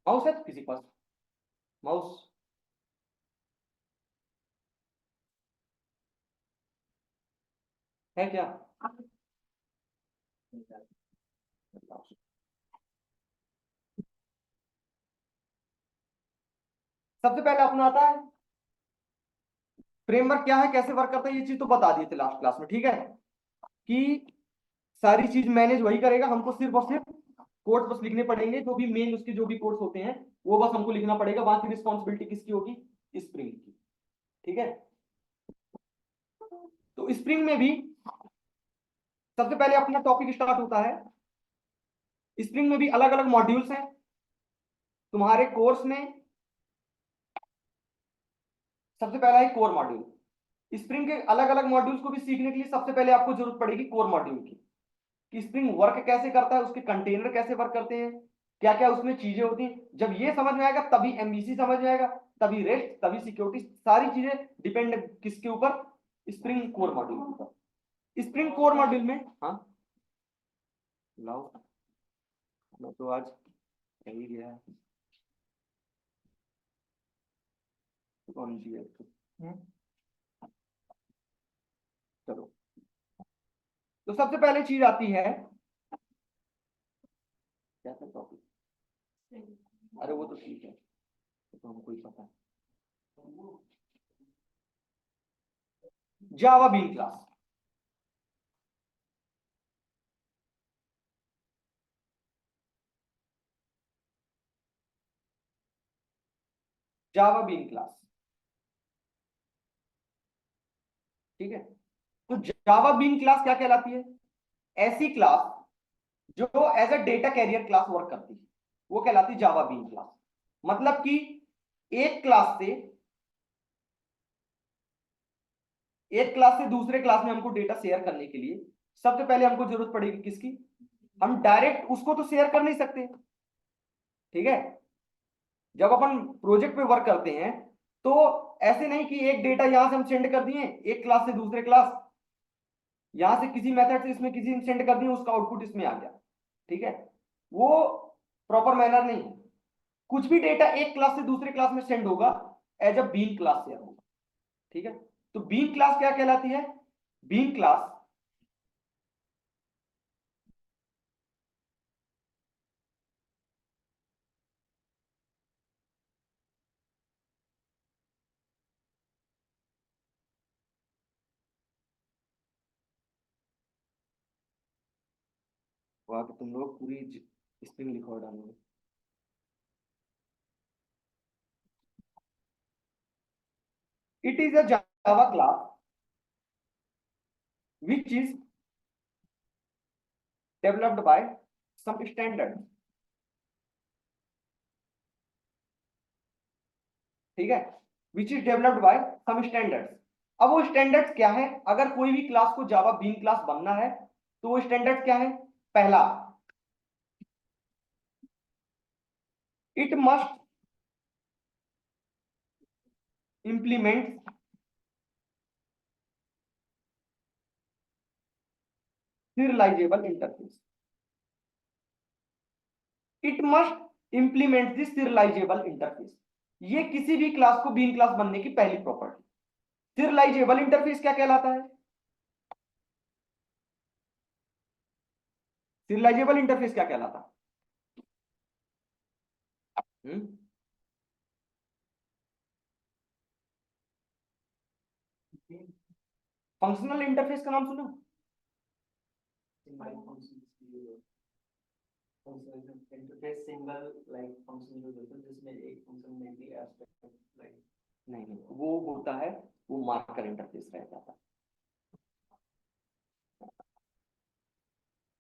Mouse है किसी के पास? माउस है क्या? सबसे पहले अपना आता है फ्रेमवर्क क्या है, कैसे वर्क करता है, ये चीज तो बता दिए थे लास्ट क्लास में, ठीक है, कि सारी चीज मैनेज वही करेगा, हमको सिर्फ और सिर्फ कोड्स बस लिखने पड़ेंगे, जो भी मेन उसके जो भी कोड्स होते हैं वो बस हमको लिखना पड़ेगा, बाकी रिस्पॉन्सिबिलिटी किसकी होगी? स्प्रिंग की, ठीक है। तो स्प्रिंग में भी सबसे पहले अपना टॉपिक स्टार्ट होता है। स्प्रिंग में भी अलग अलग मॉड्यूल्स हैं तुम्हारे कोर्स में। सबसे पहला है कोर मॉड्यूल। स्प्रिंग के अलग अलग मॉड्यूल्स को भी सीखने के लिए सबसे पहले आपको जरूरत पड़ेगी कोर मॉड्यूल की, कि स्प्रिंग वर्क कैसे करता है, उसके कंटेनर कैसे वर्क करते हैं, क्या क्या उसमें चीजें होती हैं। जब ये समझ में आएगा तभी एमवीसी समझ में आएगा, तभी रेस्ट, तभी सिक्योरिटी, सारी चीजें डिपेंड किसके ऊपर? स्प्रिंग कोर मॉड्यूल के ऊपर। स्प्रिंग कोर मॉड्यूल में, हाँ लाओ, मैं तो आज यही गया है, कौन सी है? चलो, तो सबसे पहले चीज आती है, क्या था टॉपिक? अरे वो तो ठीक है, तो हमको ही पता है। Java bean class. Java bean class, ठीक है। तो जावा बीन क्लास क्या कहलाती है? ऐसी क्लास जो as a data carrier class work करती है, वो कहलाती है जावा बीन क्लास। मतलब कि एक क्लास से एक क्लास से दूसरे क्लास में हमको डेटा शेयर करने के लिए सबसे पहले हमको जरूरत पड़ेगी किसकी? हम डायरेक्ट उसको तो शेयर कर नहीं सकते, ठीक है। जब अपन प्रोजेक्ट पे वर्क करते हैं तो ऐसे नहीं कि एक डेटा यहां से हम सेंड कर दिए एक क्लास से दूसरे क्लास, यहां से किसी मेथड से इसमें किसी ने सेंड कर दिया, उसका आउटपुट इसमें आ गया, ठीक है। वो प्रॉपर मैनर नहीं है। कुछ भी डेटा एक क्लास से दूसरे क्लास में सेंड होगा as a bean class share होगा, ठीक है। तो बीन क्लास क्या कहलाती है? बीन क्लास वहां पे तुम लोग पूरी स्ट्रिंग लिखो डालोगे। It is a Java class which is developed by some standard, ठीक है, which is developed by some standards। अब वो स्टैंडर्ड्स क्या है? अगर कोई भी क्लास को जावा बीन क्लास बनना है तो वो स्टैंडर्ड क्या है? पहला, it must implement serializable interface. It must implement this serializable interface. ये किसी भी क्लास को बीन क्लास बनने की पहली प्रॉपर्टी। serializable इंटरफेस क्या कहलाता है? serializable इंटरफेस क्या कहलाता है? फंक्शनल इंटरफेस का नाम सुना? Interface single like function use होता है जिसमें एक फंक्शन में भी एस्पेक्ट लाइक नहीं, वो होता है, वो मार्कर इंटरफेस रह जाता है,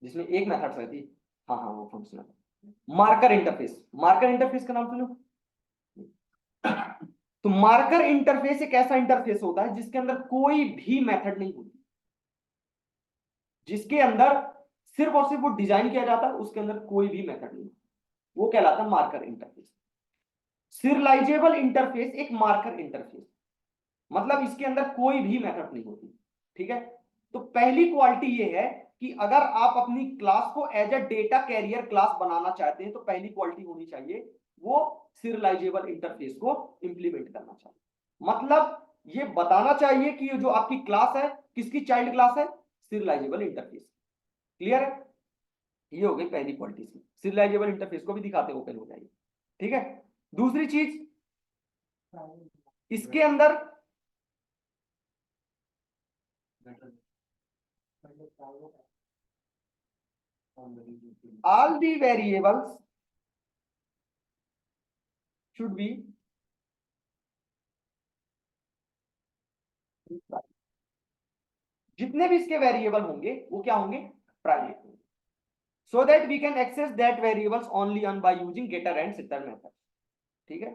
जिसमें एक मेथड रहती है। हाँ हाँ, वो functional marker interface. Marker interface का नाम सुनो। तो मार्कर इंटरफेस एक ऐसा इंटरफेस होता है जिसके अंदर कोई भी मेथड नहीं होती, जिसके अंदर सिर्फ और सिर्फ वो डिजाइन किया जाता है, उसके अंदर कोई भी मेथड नहीं, वो कहलाता है मार्कर इंटरफेस। सीरियलाइजेबल इंटरफेस एक मार्कर इंटरफेस, मतलब इसके अंदर कोई भी मेथड नहीं होती, ठीक है। तो पहली क्वालिटी ये है कि अगर आप अपनी क्लास को as a data carrier class बनाना चाहते हैं तो पहली क्वालिटी होनी चाहिए वो सीरियलाइजेबल इंटरफेस को इंप्लीमेंट करना चाहिए। मतलब ये बताना चाहिए कि ये जो आपकी क्लास है किसकी चाइल्ड क्लास है, सीरियलाइजेबल इंटरफेस। क्लियर है? ये हो गई पहली क्वालिटी सी, सीरियलाइजेबल इंटरफेस को भी दिखाते ओपन हो जाएगी। ठीक है, दूसरी चीज इसके अंदर all the variables should be जितने भी इसके वेरिएबल होंगे वो क्या होंगे, प्राइवेट होंगे, so that we can access that variables only on by using getter and setter method। ठीक है,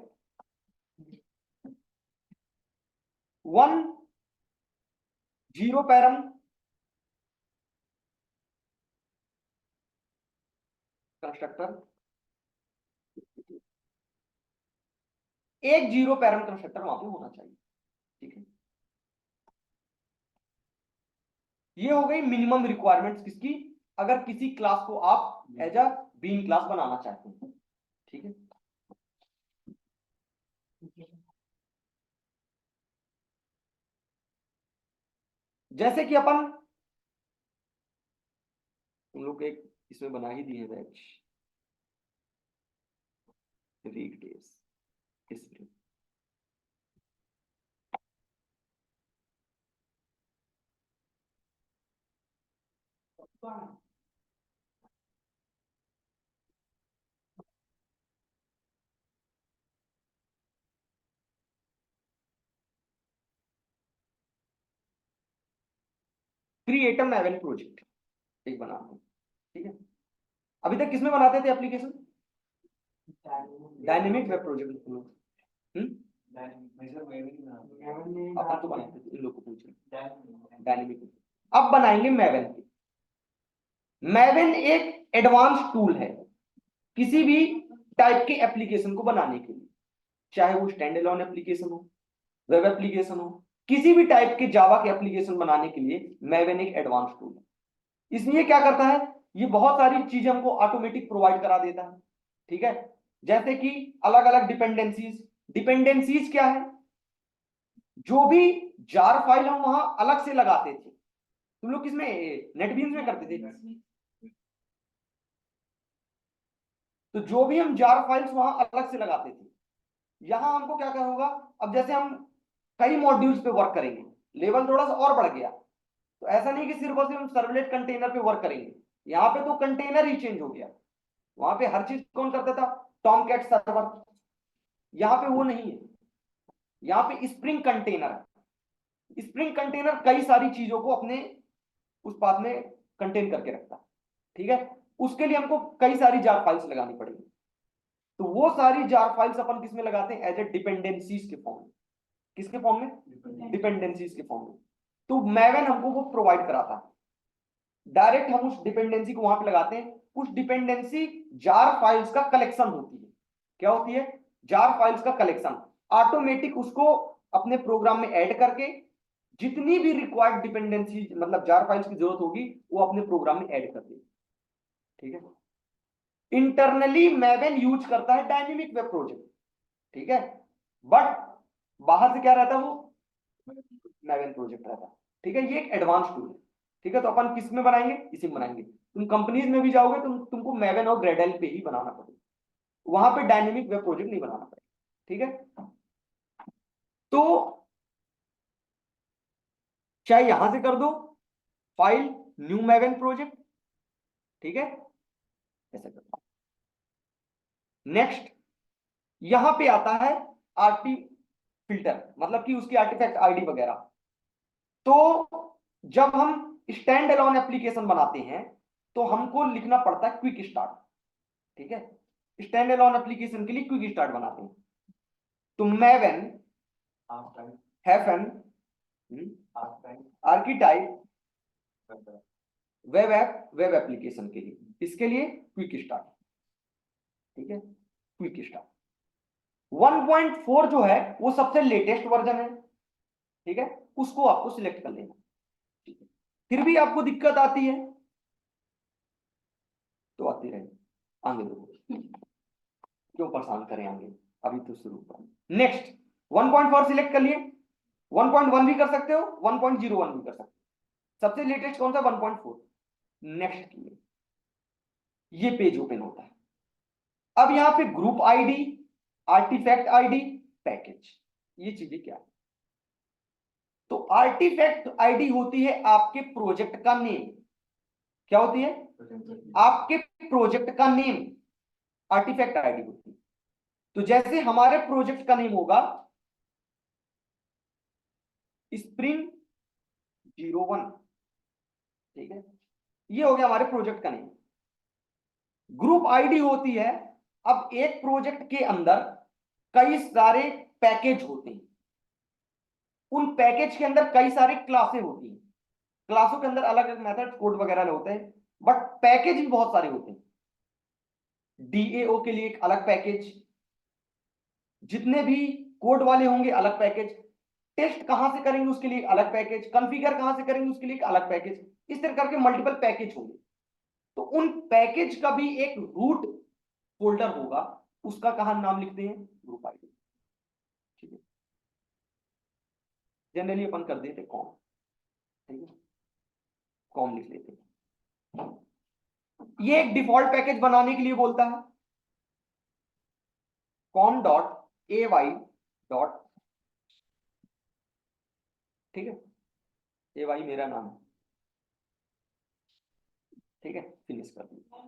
वन जीरो पैरम कंस्ट्रक्टर, एक जीरो पैरम कंस्ट्रक्टर वहां पे होना चाहिए। ठीक है, ये हो गई मिनिमम रिक्वायरमेंट्स किसकी, अगर किसी क्लास को आप एज अ बीइंग क्लास बनाना चाहते हैं। ठीक है, जैसे कि अपन तुम लोग एक इसमें बना ही दिए batch weekdays history, create a Maven project एक बना दो। ठीक है, अभी तक किसमें बनाते थे एप्लीकेशन, डायनेमिक वेब प्रोजेक्ट। अपन तो बनाते थे, इन लोग को पूछ रहे डायनेमिक, अब बनाएंगे मैवेन। मैवेन एक एडवांस टूल है किसी भी टाइप के एप्लीकेशन को बनाने के लिए, चाहे वो स्टैंड अलोन एप्लीकेशन हो, वेब एप्लीकेशन हो, किसी भी टाइप के जावा के एप्लीकेशन बनाने के लिए मैवेन एक एडवांस टूल है। इसलिए क्या करता है, ये बहुत सारी चीजें हमको ऑटोमेटिक प्रोवाइड करा देता है। ठीक है, जैसे कि अलग अलग डिपेंडेंसीज, डिपेंडेंसीज क्या है, जो भी जार फाइल हम वहां अलग से लगाते थे, तुम लोग किसमें नेटबीन्स में करते थे, तो जो भी हम जार फाइल्स वहां अलग से लगाते थे, यहां हमको क्या क्या होगा, अब जैसे हम कई मॉड्यूल्स पे वर्क करेंगे, लेवल थोड़ा सा और बढ़ गया, तो ऐसा नहीं कि सिर्फ और सिर्फ हम सर्वलेट कंटेनर पे वर्क करेंगे, यहाँ पे तो कंटेनर ही चेंज हो गया। वहां पे हर चीज कौन करता था, टॉमकैट सर्वर, यहाँ पे वो नहीं है, यहाँ पे स्प्रिंग कंटेनर है। स्प्रिंग कंटेनर कई सारी चीजों को अपने उस पाथ में कंटेन करके रखता है। ठीक है, उसके लिए हमको कई सारी जार फाइल्स लगानी पड़ेगी, तो वो सारी जार फाइल्स अपन किस में लगाते हैं, एज ए डिपेंडेंसीज के फॉर्म में। किसके फॉर्म में, डिपेंडेंसीज के फॉर्म में। तो मैवेन हमको वो प्रोवाइड कराता है, डायरेक्ट हम उस डिपेंडेंसी को वहां पे लगाते हैं। उस डिपेंडेंसी जार फाइल्स का कलेक्शन होती है, क्या होती है, जार फाइल्स का कलेक्शन, ऑटोमेटिक उसको अपने प्रोग्राम में ऐड करके जितनी भी रिक्वायर्ड डिपेंडेंसी मतलब जार फाइल्स की जरूरत होगी वो अपने प्रोग्राम में ऐड कर देगी। ठीक है, इंटरनली मैवेन यूज करता है डायनेमिक वेब प्रोजेक्ट। ठीक है, बट बाहर से क्या रहता है, वो मैवेन प्रोजेक्ट रहता है। ठीक है, ये एक एडवांस टूल है। ठीक है, तो अपन किस में बनाएंगे, इसी में बनाएंगे। तुम कंपनीज में भी जाओगे तुमको मैवेन और ग्रेडल पे ही बनाना पड़ेगा, वहां पे डायनेमिक वेब प्रोजेक्ट नहीं बनाना पड़ेगा। ठीक है, तो चाहे यहां से कर दो फाइल न्यू मैवेन प्रोजेक्ट। ठीक है, ऐसा कर दो। नेक्स्ट यहां पे आता है आरटी फिल्टर, मतलब कि उसकी आर्टिफैक्ट आईडी वगैरह। तो जब हम स्टैंड अलोन एप्लीकेशन बनाते हैं तो हमको लिखना पड़ता है क्विक स्टार्ट। ठीक है, स्टैंड अलोन एप्लीकेशन के लिए क्विक स्टार्ट बनाते हैं, तो मैवेन हैफन आर्कीटाइप वेब एप्लीकेशन के लिए, इसके लिए क्विक स्टार्ट। ठीक है, क्विक स्टार्ट 1.4 जो है वो सबसे लेटेस्ट वर्जन है। ठीक है, उसको आपको सिलेक्ट कर लेना। ठीक है, फिर भी आपको दिक्कत आती है तो आती रहे, आगे देखो क्यों परेशान करें आगे, अभी तो शुरू कर। नेक्स्ट 1.4 सिलेक्ट कर लिए, 1.1 भी कर सकते हो, 1.01 भी कर सकते हो, सबसे लेटेस्ट कौन सा 1.4। नेक्स्ट किए, ये पेज ओपन होता है। अब यहां पे group ID, artifact ID, package, ये चीजें क्या है। तो आर्टिफैक्ट आईडी होती है आपके प्रोजेक्ट का नेम। क्या होती है? आपके प्रोजेक्ट का नेम आर्टिफैक्ट आईडी होती है। तो जैसे हमारे प्रोजेक्ट का नेम होगा स्प्रिंग 01, ठीक है, ये हो गया हमारे प्रोजेक्ट का नेम। ग्रुप आईडी होती है, अब एक प्रोजेक्ट के अंदर कई सारे पैकेज होते हैं, उन पैकेज के अंदर कई सारे क्लासें होती हैं, क्लासों के अंदर अलग अलग मेथड कोड वगैरह होते हैं, बट पैकेज भी बहुत सारे होते हैं। डीएओ के लिए एक अलग पैकेज, जितने भी कोड वाले होंगे अलग पैकेज, टेस्ट कहां से करेंगे उसके लिए अलग पैकेज, कॉन्फ़िगर कहां से करेंगे उसके लिए एक अलग पैकेज, इस तरह करके मल्टीपल पैकेज होंगे। तो उन पैकेज का भी एक रूट फोल्डर होगा, उसका कहां नाम लिखते हैं? ग्रुप आईडी, ठीक है। जनरली अपन कर देते कॉम, ठीक है, कॉम लिख लेते हैं। ये एक डिफॉल्ट पैकेज बनाने के लिए बोलता है, com dot A Y dot, ठीक है, ए वाई मेरा नाम है, ठीक है, फिनिश कर दिया।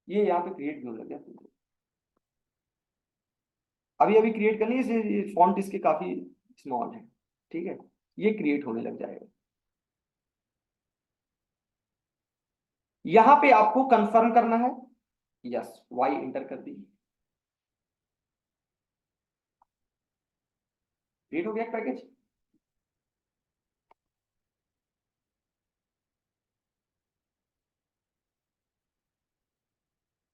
ये यहाँ पे क्रिएट क्यों लग गया तुमको? अभी अभी क्रिएट करनी है, फॉन्ट इसके काफी स्मॉल है, ठीक है, ये क्रिएट होने लग जाएगा। यहां पे आपको कंफर्म करना है, यस, वाई इंटर कर दी, क्रिएट हो गया पैकेज।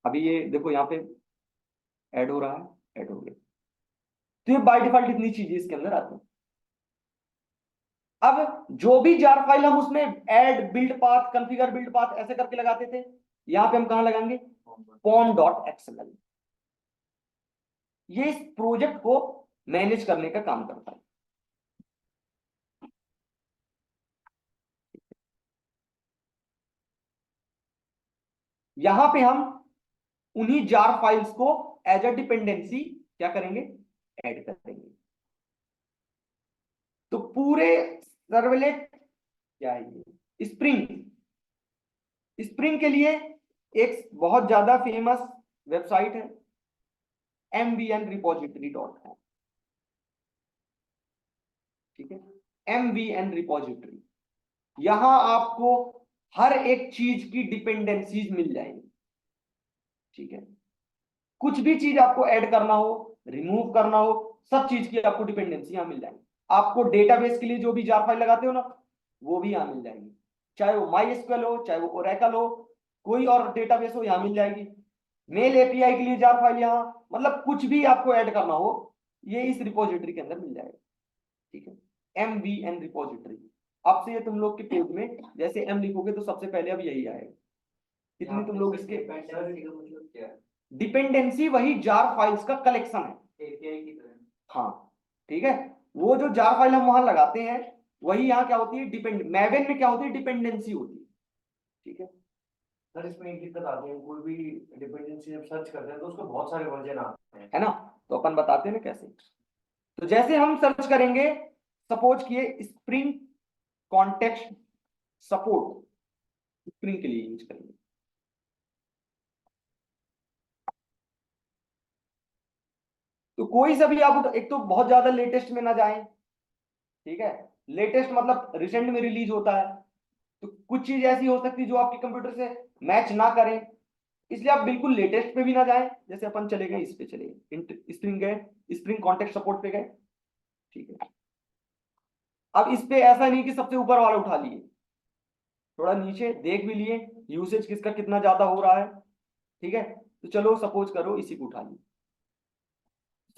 अभी ये देखो यहाँ पे ऐड हो रहा है, ऐड हो गया। तो ये बाय डिफॉल्ट इतनी चीजें इसके अंदर आती हैं। अब जो भी जार फाइल हम उसमें add build path, configure build path ऐसे करके लगाते थे, यहां पे हम कहां लगाएंगे? पॉम डॉट एक्सएमएल। ये इस प्रोजेक्ट को मैनेज करने का काम करता है। यहां पे हम उन्हीं जार फाइल्स को एज अ डिपेंडेंसी क्या करेंगे? ऐड करेंगे। तो पूरे सर्वलेट क्या है ये? स्प्रिंग, स्प्रिंग के लिए एक बहुत ज्यादा फेमस वेबसाइट है mvnrepository.com, ठीक है, mvn रिपोजिटरी। यहां आपको हर एक चीज की डिपेंडेंसीज मिल जाएंगी, ठीक है, कुछ भी चीज आपको ऐड करना हो, रिमूव करना हो, सब चीज की आपको डिपेंडेंसी यहां मिल जाएंगी। आपको डेटाबेस के लिए जो भी जार फाइल लगाते हो ना, वो भी यहां मिल जाएंगी, चाहे वो माई एसक्यूएल हो, चाहे वो ओरेकल हो, कोई और डेटाबेस हो, यहां मिल जाएगी। मेल एपीआई के लिए जार फाइल यहां, मतलब कुछ भी आपको ऐड करना हो, ये इस रिपोजिटरी के अंदर मिल जाएगा, ठीक है, MVN रिपोजिटरी। अब से ये तुम लोग के पेज में जैसे M लिखोगे तो सबसे पहले अब यही आएगा। कितनी तुम लोग इसके मतलब क्या है? डिपेंडेंसी वही जार फाइल्स का कलेक्शन है, एपीआई की तरह। हाँ, ठीक है। वो जो जार फाइल हम वहां लगाते हैं, वही यहाँ क्या होती है? मैवेन में क्या होती है? डिपेंडेंसी होती है, ठीक है। सर इसमें एक दिक्कत आती है, कोई भी डिपेंडेंसी जब सर्च करते हैं तो उसको बहुत सारे वर्जन आते हैं, है ना, तो अपन बताते हैं ना कैसे। तो जैसे हम सर्च करेंगे, सपोज किए स्प्रिंग कॉन्टेक्स्ट सपोर्ट, स्प्रिंग के लिए यूज करेंगे, तो कोई सा भी आप, एक तो बहुत ज्यादा लेटेस्ट में ना जाएं, ठीक है, लेटेस्ट मतलब रिसेंट में रिलीज होता है, तो कुछ चीज ऐसी हो सकती है जो आपके कंप्यूटर से मैच ना करें, इसलिए आप बिल्कुल लेटेस्ट पे भी ना जाएं। जैसे अपन चले गए, इस पे चले गए, स्प्रिंग गए, स्प्रिंग कॉन्टेक्स्ट सपोर्ट पे गए, ठीक है। अब इस पे ऐसा नहीं कि सबसे ऊपर वाला उठा लिए, थोड़ा नीचे देख भी लिए यूसेज किसका कितना ज्यादा हो रहा है, ठीक है, तो चलो सपोज करो इसी को उठा लिए,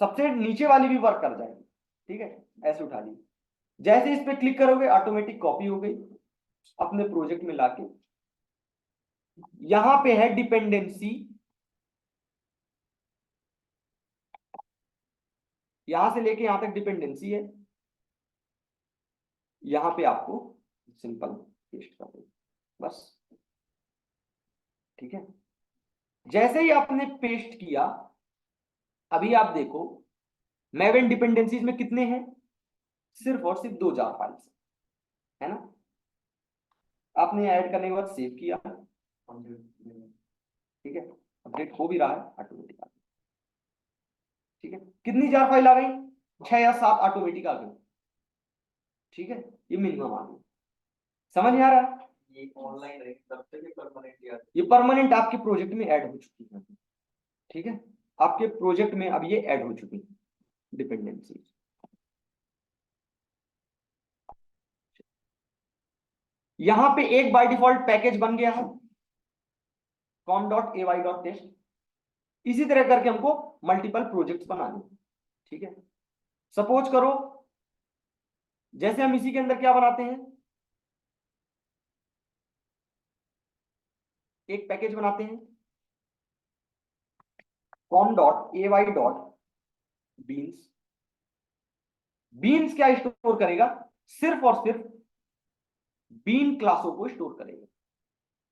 सबसे नीचे वाली भी वर्क कर जाएगी, ठीक है, ऐसे उठा ली। जैसे इस पे क्लिक करोगे ऑटोमेटिक कॉपी हो गई, अपने प्रोजेक्ट में लाके यहां पे है डिपेंडेंसी, यहां से लेके यहां तक डिपेंडेंसी है, यहां पे आपको सिंपल पेस्ट कर दो बस। ठीक है, जैसे ही आपने पेस्ट किया, अभी आप देखो मैवेन डिपेंडेंसीज में कितने हैं, सिर्फ और सिर्फ 2 जार फाइल्स है ना। आपने ऐड करने के बाद सेव किया, ठीक है, अपडेट हो भी रहा है ऑटोमेटिक। ठीक है, कितनी जार फाइल आ गई, 6 या 7 ऑटोमेटिक आ गई। ठीक है, ये मिनिमम आ गई। समझ में आ रहा है, ये ऑनलाइन है तब तक ये परमानेंट याद ये परमानेंट आपके प्रोजेक्ट में ऐड हो चुकी है। ठीक है, आपके प्रोजेक्ट में अब ये ऐड हो चुकी है डिपेंडेंसी। यहां पे एक बाय डिफॉल्ट पैकेज बन गया है com.ay.test। इसी तरह करके हमको मल्टीपल प्रोजेक्ट्स बनाने। ठीक है, सपोज करो जैसे हम इसी के अंदर क्या बनाते हैं, एक पैकेज बनाते हैं com.ay.beans। बीन्स क्या स्टोर करेगा, सिर्फ और सिर्फ बीन क्लासों को स्टोर करेगा।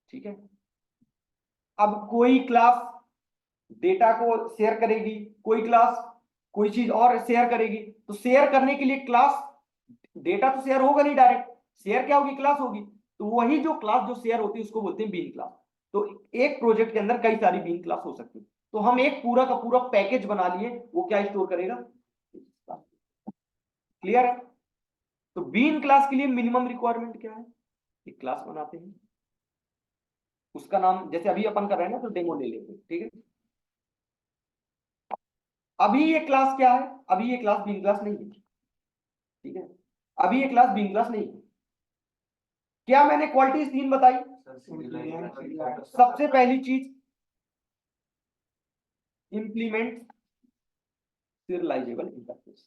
ठीक है, अब कोई क्लास डेटा को शेयर करेगी, कोई क्लास कोई चीज और शेयर करेगी, तो शेयर करने के लिए क्लास, डेटा तो शेयर होगा नहीं डायरेक्ट, शेयर क्या होगी, क्लास होगी। तो वही जो क्लास जो शेयर होती है उसको बोलते हैं बीन क्लास। तो एक प्रोजेक्ट के अंदर कई सारी बीन क्लास हो सकती है, तो हम एक पूरा का पूरा पैकेज बना लिए, वो क्या स्टोर करेगा। क्लियर है, तो बीन क्लास के लिए मिनिमम रिक्वायरमेंट क्या है, एक क्लास बनाते हैं, उसका नाम जैसे अभी अपन कर रहे हैं ना, तो डेमो ले लेंगे। ठीक है, अभी ये क्लास क्या है, अभी ये क्लास बीन क्लास नहीं है। ठीक है, अभी ये क्लास बीन क्लास नहीं है। क्या मैंने क्वालिटीज 3 बताई, सबसे पहली चीज implement serialisable interface.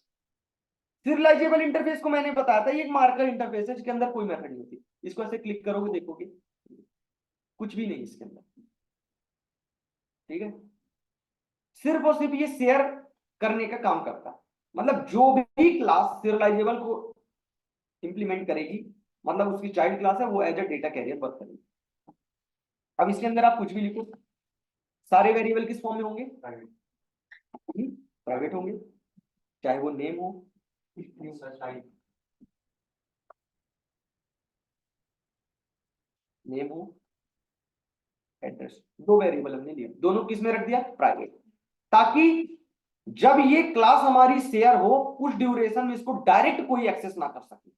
Serialisable interface को मैंने बताया था, ये एक मार्कर इंटरफेस है जिसके अंदर कोई मेथड नहीं होती। इसको ऐसे क्लिक करोगे देखोगे कुछ भी नहीं इसके अंदर। ठीक है, सिर्फ और सिर्फ ये शेयर करने का काम करता है, मतलब जो भी क्लास सीरियलाइजेबल को इंप्लीमेंट करेगी, मतलब उसकी चाइल्ड क्लास है, वो as a data carrier work करेगी। अब इसके अंदर आप कुछ भी लिखो, सारे वेरिएबल किस फॉर्म में होंगे, प्राइवेट होंगे, चाहे वो नेम हो, नेम हो, एड्रेस। 2 वेरिएबल हमने लिए, दोनों किस में रख दिया, प्राइवेट, ताकि जब ये क्लास हमारी शेयर हो उस ड्यूरेशन में इसको डायरेक्ट कोई एक्सेस ना कर सके।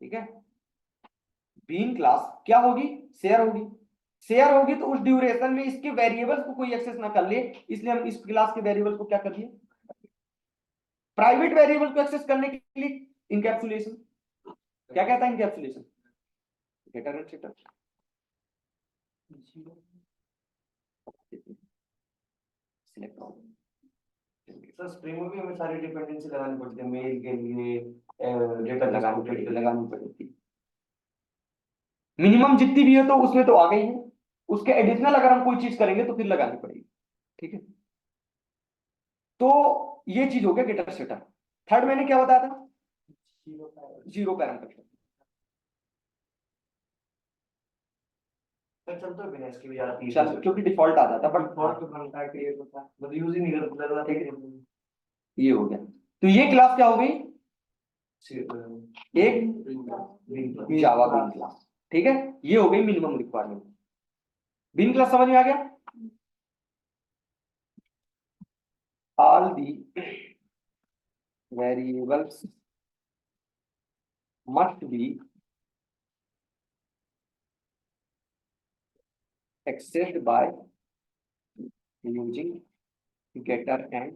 ठीक है, बीन क्लास क्या होगी, शेयर होगी, शेयर होगी तो उस ड्यूरेशन में इसके वेरिएबल्स को कोई एक्सेस ना कर ले, इसलिए हम इस क्लास के वेरिएबल्स को क्या कर दिए, प्राइवेट वेरिएबल को एक्सेस करने के लिए इनकैप्सुलेशन। क्या कहता है encapsulation, getter and setter. Select all. Sir spring में भी हमें सारी डिपेंडेंसी लगानी पड़ती है, मेल के लिए डेटा लगानी पड़ेगी। मिनिमम जितनी भी है तो उसमें तो आ गई है, उसके एडिशनल अगर हम कोई चीज करेंगे तो फिर लगानी पड़ेगी। ठीक है, तो ये चीज हो गया गेटर सेटर। थर्ड मैंने क्या बताया था, जीरो पैरामीटर। चल तो बिना इसकी भी आती है, चल क्योंकि डिफॉल्ट आ जाता, बट डिफॉल्ट पे बनता है क्रिएट होता है, मतलब यूज ही नहीं करता था। ये हो गया, तो ये क्लास क्या हो गई, एक जावा बीन क्लास। ठीक है, ये हो गई मिनिमम रिक्वायरमेंट। बीन क्लास समझ में आ गया, all the variables must be accessed by using getter and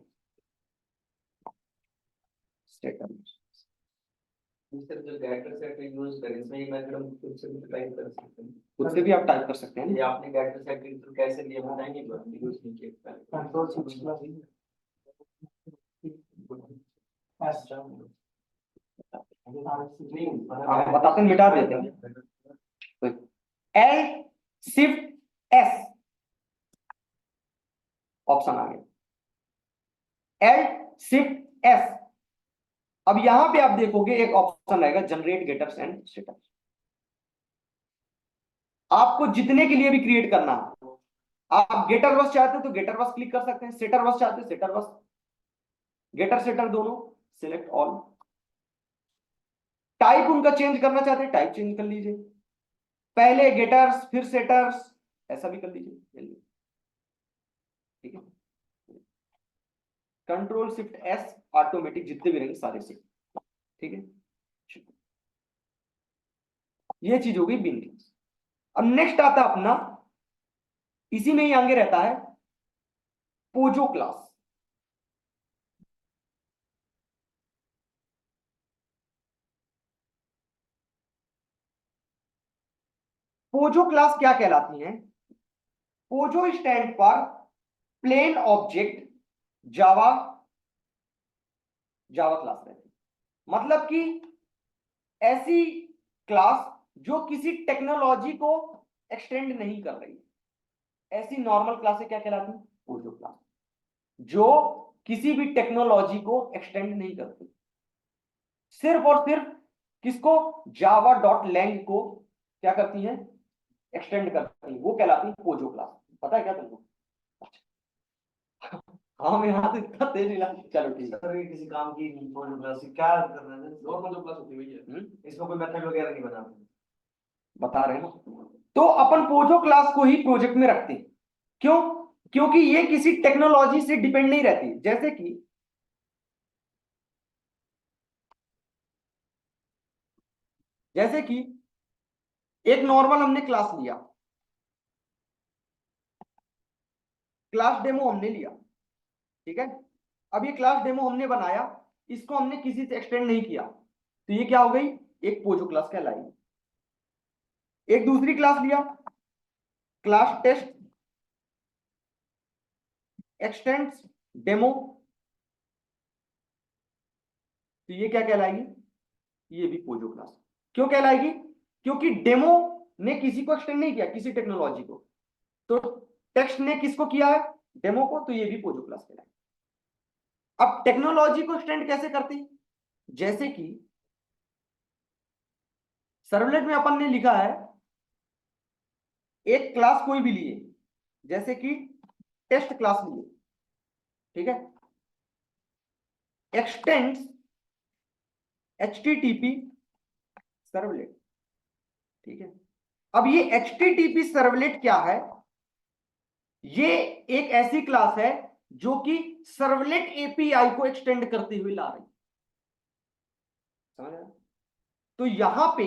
setter। Sir जो गेटर सेट यूज करें इसमें ये मेथड हम खुद से भी टाइप कर सकते हैं, खुद से भी आप टाइप कर सकते हैं। ये आपने गेटर सेट तो कैसे लिए बताएंगे, यूज नहीं किया कंट्रोल स्विच बताते हैं, मिटा देते हैं। एल यहां पे आप देखोगे एक ऑप्शन रहेगा जनरेट गेटर्स एंड सेटर्स। आपको जितने के लिए भी क्रिएट करना है, आप गेटर बस चाहते हो तो गेटर बस क्लिक कर सकते हैं, सेटर बस चाहते हो सेटर बस, गेटर सेटर दोनों सिलेक्ट ऑल। टाइप उनका चेंज करना चाहते हैं टाइप चेंज कर लीजिए, पहले गेटर्स फिर सेटर्स, ऐसा भी कर लीजिए। ठीक है, कंट्रोल शिफ्ट एस, ऑटोमेटिक जितने भी रहेंगे सारे से। ठीक है, ये चीज हो गई बिन क्लास। अब नेक्स्ट आता है अपना, इसी में ही आगे रहता है पोजो क्लास। पोजो क्लास क्या कहलाती है? POJO stand for plain object Java, Java class रहती है। मतलब कि ऐसी क्लास जो किसी टेक्नोलॉजी को एक्सटेंड नहीं कर रही, ऐसी नॉर्मल क्लासें क्या कहलाती है? पोजो क्लास, जो किसी भी टेक्नोलॉजी को एक्सटेंड नहीं करती, सिर्फ और सिर्फ किसको? जावा डॉट लैंग को क्या करती है? एक्सटेंड करती है, वो कहलाती है पोजो क्लास। पता है क्या तुमको? हाँ मैं यहाँ तो इतना तेज नहीं लगा। चलो ठीक है। सर ये किसी काम की पोजो क्लास क्या करना है? नॉर्मल जो क्लास होती है वही है। इसमें कोई मेथड वगैरह नहीं बनाते? बता रहे हैं ना, तो अपन पोजो क्लास को ही प्रोजेक्ट में रखते हैं। क्यों? क्योंकि ये किसी टेक्नोलॉजी से डिपेंड नहीं रहती। जैसे कि एक नॉर्मल हमने क्लास लिया, क्लास डेमो हमने लिया, ठीक है। अब ये क्लास डेमो हमने बनाया, इसको हमने किसी से एक्सटेंड नहीं किया, तो ये क्या हो गई? एक पोजो क्लास कहलाएगी। एक दूसरी क्लास लिया, क्लास टेस्ट एक्सटेंड्स डेमो, तो ये क्या कहलाएगी? ये भी पोजो क्लास। क्यों कहलाएगी? क्योंकि डेमो ने किसी को एक्सटेंड नहीं किया, किसी टेक्नोलॉजी को, तो टेक्स्ट ने किसको किया है? डेमो को, तो ये भी पोजो क्लास कहलाएगी। अब टेक्नोलॉजी को एक्सटेंड कैसे करती? जैसे कि सर्वलेट में अपन ने लिखा है एक क्लास कोई भी लिए, जैसे कि टेस्ट क्लास लिए, ठीक है, एक्सटेंड्स HTTP सर्वलेट, ठीक है। अब ये HTTP सर्वलेट क्या है? ये एक ऐसी क्लास है जो कि सर्वलेट API को एक्सटेंड करते हुए ला रही, समझ आया? तो यहां पे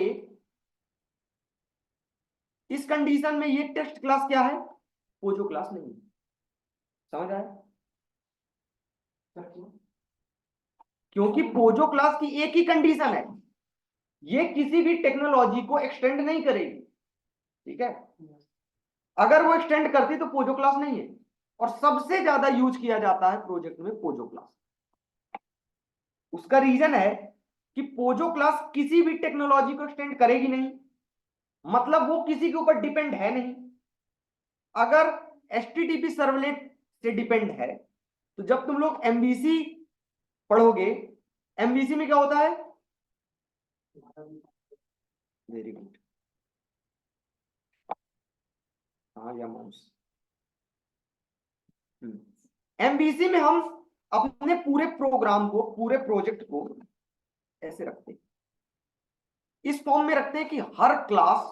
इस कंडीशन में ये टेस्ट क्लास क्या है? पोजो क्लास नहीं है। समझ आया? क्योंकि पोजो क्लास की एक ही कंडीशन है, ये किसी भी टेक्नोलॉजी को एक्सटेंड नहीं करेगी, ठीक है। अगर वो एक्सटेंड करती तो पोजो क्लास नहीं है। और सबसे ज्यादा यूज किया जाता है प्रोजेक्ट में पोजो क्लास। उसका रीजन है कि पोजो क्लास किसी भी टेक्नोलॉजी को एक्सटेंड करेगी नहीं, मतलब वो किसी के ऊपर डिपेंड है नहीं। अगर HTTP सर्वलेट से डिपेंड है, तो जब तुम लोग MVC पढ़ोगे, MVC में क्या होता है? वेरी गुड, हाँ या माउस। MVC में हम अपने पूरे प्रोग्राम को, पूरे प्रोजेक्ट को ऐसे रखते हैं, इस फॉर्म में रखते हैं कि हर क्लास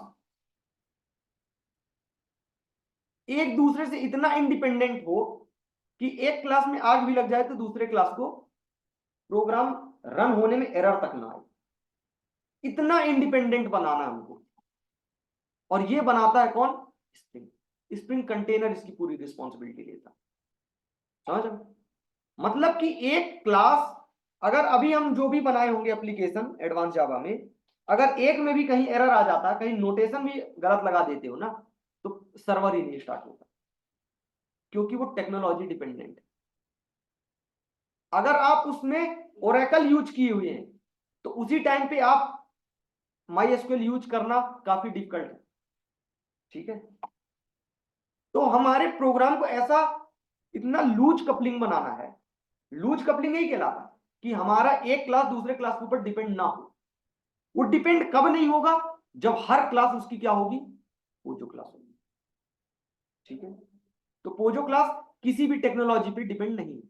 एक दूसरे से इतना इंडिपेंडेंट हो कि एक क्लास में आग भी लग जाए तो दूसरे क्लास को प्रोग्राम रन होने में एरर तक ना आए। इतना इंडिपेंडेंट बनाना है हमको, और ये बनाता है कौन? स्प्रिंग। स्प्रिंग कंटेनर इसकी पूरी रिस्पॉन्सिबिलिटी लेता है, समझ? मतलब कि एक क्लास, अगर अभी हम जो भी बनाए होंगे एप्लीकेशन एडवांस जावा में, अगर एक में भी कहीं एरर आ जाता, कहीं नोटेशन भी गलत लगा देते हो ना, तो सर्वर ही नहीं स्टार्ट होता, क्योंकि वो टेक्नोलॉजी डिपेंडेंट है। अगर आप उसमें ओरेकल यूज किए हुए हैं, तो उसी टाइम पे आप MySQL यूज करना काफी डिफिकल्ट है, ठीक है। तो हमारे प्रोग्राम को ऐसा इतना लूज कपलिंग बनाना है, लूज कपलिंग नहीं कहलाता, कि हमारा एक क्लास दूसरे क्लास के ऊपर डिपेंड ना हो। वो डिपेंड कब नहीं होगा, जब हर क्लास उसकी क्या होगी, पोजो क्लास होगी। ठीक है, तो पोजो क्लास किसी भी टेक्नोलॉजी पे डिपेंड नहीं है।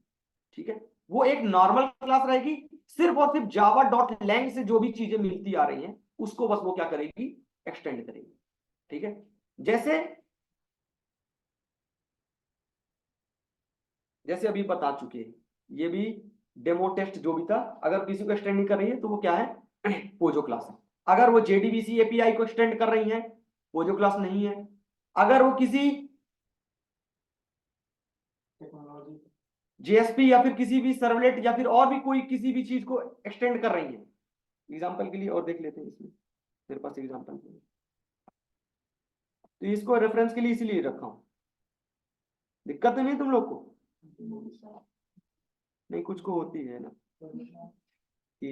ठीक है, वो एक नॉर्मल क्लास रहेगी, सिर्फ और सिर्फ जावा डॉट लैंग से जो भी चीजें मिलती आ रही हैं उसको बस वो क्या करेगी, एक्सटेंड करेगी। ठीक है, जैसे जैसे अभी बता चुके हैं, ये भी डेमो टेस्ट जो भी था, अगर किसी को एक्सटेंड नहीं कर रही है तो वो क्या है, पोजो क्लास है। अगर वो जेडीबीसी एपीआई को एक्सटेंड कर रही है, पोजो क्लास नहीं है। अगर वो किसी टेक्नोलॉजी जेएसपी या फिर किसी भी सर्वलेट या फिर और भी कोई किसी भी चीज को एक्सटेंड कर रही है, एग्जांपल के लिए और देख लेते हैं इसमें, मेरे पास एग्जांपल नहीं है। तो इसको रेफरेंस के लिए इसीलिए रखा हूं, दिक्कत तो नहीं तुम लोग को? नहीं, कुछ को होती है ना कि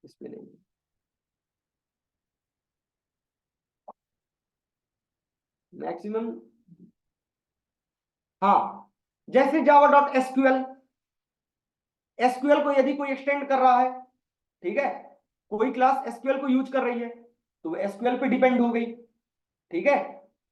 इस पे नहीं। मैक्सिमम, हाँ, जैसे जावा डॉट एसक्यूएल, एसक्यूएल को यदि कोई एक्सटेंड कर रहा है, ठीक है, कोई क्लास एसक्यूएल को यूज कर रही है तो वो एसक्यूएल पे डिपेंड हो गई। ठीक है,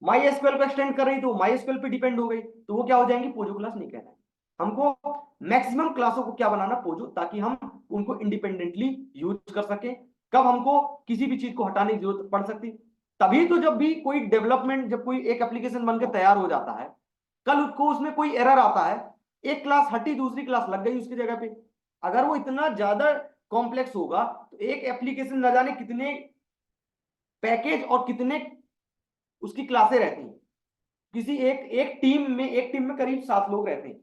माई एसक्यूएल को एक्सटेंड कर रही तो माई एसक्यूएल पे डिपेंड हो गई, तो वो क्या हो जाएंगी, पोजो क्लास नहीं कहना है। हमको मैक्सिमम क्लासों को क्या बनाना, पोजो, ताकि हम उनको इंडिपेंडेंटली यूज कर सके। कब हमको किसी भी चीज को हटाने की जरूरत पड़ सकती, तभी तो जब भी कोई डेवलपमेंट, जब कोई एक एप्लीकेशन बनकर तैयार हो जाता है, कल उसको उसमें कोई एरर आता है, एक क्लास हटी दूसरी क्लास लग गई उसकी जगह पे। अगर वो इतना ज्यादा कॉम्प्लेक्स होगा तो एक एप्लीकेशन न जाने कितने पैकेज और कितने उसकी क्लासें रहती हैं। किसी एक टीम में करीब 7 लोग रहते हैं,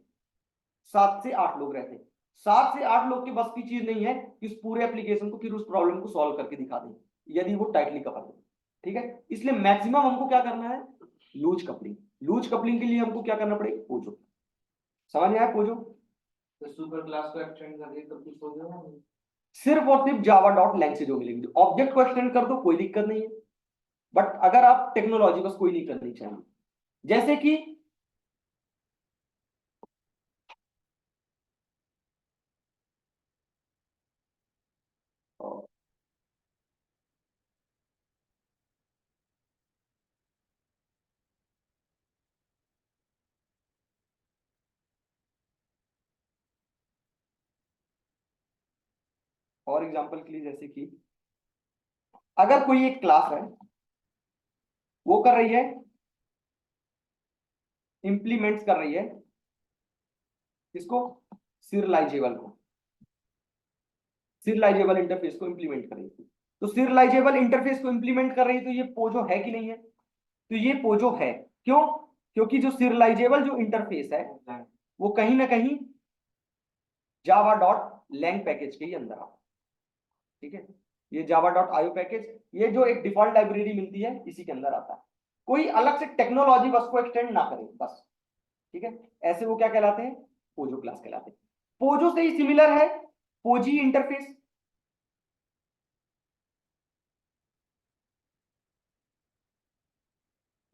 7 से 8 लोग रहते हैं। 7 से 8 लोग की बस की चीज नहीं है कि उस पूरे एप्लीकेशन को फिर उस प्रॉब्लम को सॉल्व करके दिखा दें, यदि वो टाइटली कवर हो। ठीक है, इसलिए मैक्सिमम हमको क्या करना है, लूज कपलिंग। लूज कपलिंग के लिए हमको क्या करना पड़ेगा, पोजो। समझ में आया पोजो? तो सुपर क्लास को एक्सटेंड कर दी तो कुछ हो जाएगा नहीं? सिर्फ और सिर्फ जावा डॉट लैंग से जो मिलेगी, ऑब्जेक्ट को एक्सटेंड कर दो कोई दिक्कत नहीं है, बट अगर आप टेक्नोलॉजी बस कोई नहीं करनी चाहिए। जैसे कि और एग्जांपल के लिए, जैसे कि अगर कोई एक क्लास है, वो कर रही है, इंप्लीमेंट्स कर रही है इसको, सीरियलाइजेबल को, सीरियलाइजेबल इंटरफेस को इंप्लीमेंट कर रही है। तो सीरियलाइजेबल इंटरफेस को इंप्लीमेंट कर रही है तो ये पोजो है कि नहीं है, तो ये पोजो है। क्यों? क्योंकि जो सीरियलाइजेबल जो इंटरफेस है वो कहीं ना कहीं जावा डॉट लैंग पैकेज के ही अंदर आता है। ठीक है, ये जावा डॉट आईओ पैकेज, ये जो एक डिफॉल्ट लाइब्रेरी मिलती है इसी के अंदर आता है। कोई अलग से टेक्नोलॉजी बस को एक्सटेंड ना करे बस। ठीक है, ऐसे वो क्या कहलाते हैं, पोजो क्लास कहलाते हैं। पोजो से ही सिमिलर है पोजी इंटरफेस।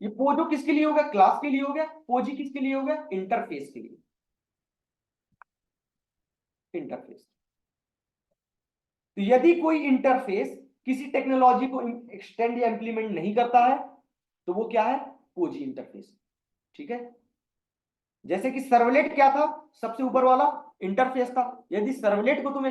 ये पोजो किसके लिए हो गया, क्लास के लिए हो गया, पोजी किसके लिए हो गया, इंटरफेस के लिए, इंटरफेस। तो यदि कोई इंटरफेस किसी टेक्नोलॉजी को एक्सटेंड या इंप्लीमेंट नहीं करता है तो वो क्या है, पोजी इंटरफेस। ठीक है, जैसे कि सर्वलेट क्या था, सबसे ऊपर वाला इंटरफेस था, यदि सर्वलेट को तुम